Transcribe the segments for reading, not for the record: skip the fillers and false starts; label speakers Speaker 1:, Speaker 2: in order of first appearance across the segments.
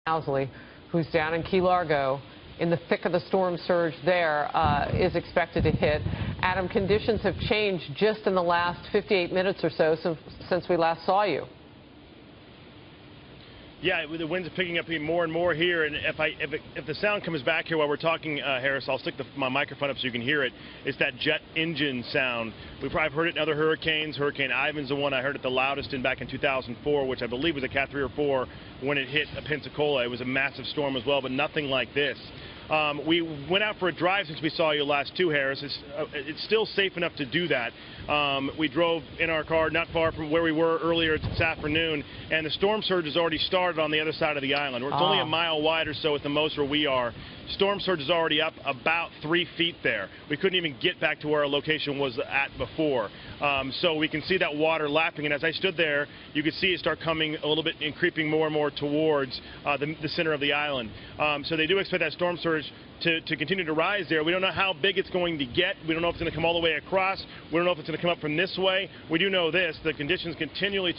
Speaker 1: Housley, who's down in Key Largo in the thick of the storm surge there, is expected to hit. Adam, conditions have changed just in the last 58 minutes or so since we last saw you.
Speaker 2: Yeah, the winds are picking up even more and more here, and if the sound comes back here while we're talking, Harris, I'll stick my microphone up so you can hear it. It's that jet engine sound. I've heard it in other hurricanes. Hurricane Ivan's the one I heard it the loudest in back in 2004, which I believe was a Cat 3 or 4 when it hit Pensacola. It was a massive storm as well, but nothing like this. We went out for a drive since we saw you last too, Harris. It's still safe enough to do that. We drove in our car not far from where we were earlier this afternoon, and the storm surge has already started on the other side of the island. It's only a mile wide or so at the most where we are. Storm surge is already up about 3 feet there. We couldn't even get back to where our location was at before. So we can see that water lapping, and as I stood there, you could see it start coming a little bit and creeping more and more towards the center of the island. So they do expect that storm surge to continue to rise there. We don't know how big it's going to get. We don't know if it's going to come all the way across. We don't know if it's going to come up from this way. We do know this: the conditions continually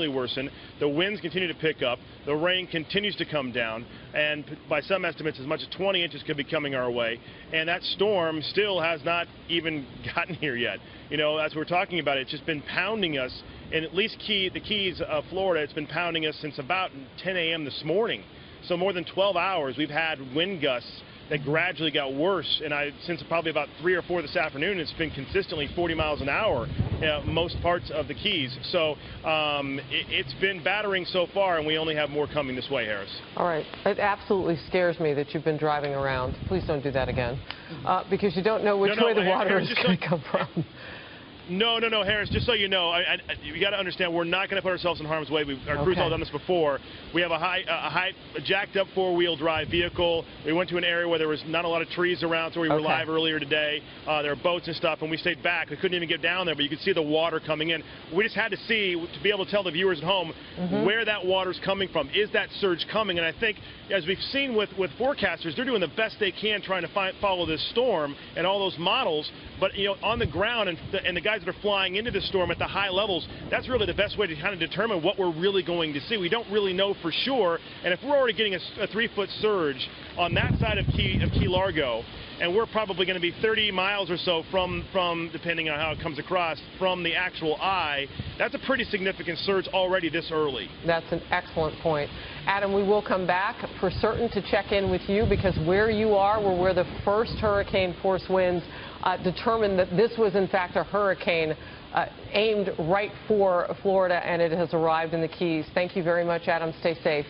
Speaker 2: worsen. The winds continue to pick up. The rain continues to come down, and by some estimates, as much as 20 inches could be coming our way. And that storm still has not even gotten here yet. You know, as we're talking about it, it's just been pounding us. And at least the Keys of Florida, it's been pounding us since about 10 a.m. this morning. So more than 12 hours, we've had wind gusts that gradually got worse. And since probably about 3 or 4 this afternoon, it's been consistently 40 miles an hour most parts of the Keys. So it's been battering so far, and we only have more coming this way, Harris.
Speaker 1: All right. It absolutely scares me that you've been driving around. Please don't do that again, because you don't know which way the water is going to come from.
Speaker 2: No, Harris, just so you know, you got to understand, we're not going to put ourselves in harm's way. Our crew's all done this before. We have a jacked up 4-wheel drive vehicle. We went to an area where there was not a lot of trees around, so we were live earlier today. There are boats and stuff, and we stayed back. We couldn't even get down there, but you could see the water coming in. We just had to be able to tell the viewers at home where that water's coming from. Is that surge coming? And I think, as we've seen with forecasters, they're doing the best they can trying to follow this storm and all those models. But, you know, on the ground and the guys that are flying into the storm at the high levels, that's really the best way to kind of determine what we're really going to see. We don't really know for sure. And if we're already getting a 3-foot surge on that side of Key Largo, and we're probably going to be 30 miles or so from, depending on how it comes across, from the actual eye, that's a pretty significant surge already this early.
Speaker 1: That's an excellent point. Adam, we will come back for certain to check in with you, because where you are, where the first hurricane force winds determined that this was in fact a hurricane aimed right for Florida, and it has arrived in the Keys. Thank you very much, Adam. Stay safe.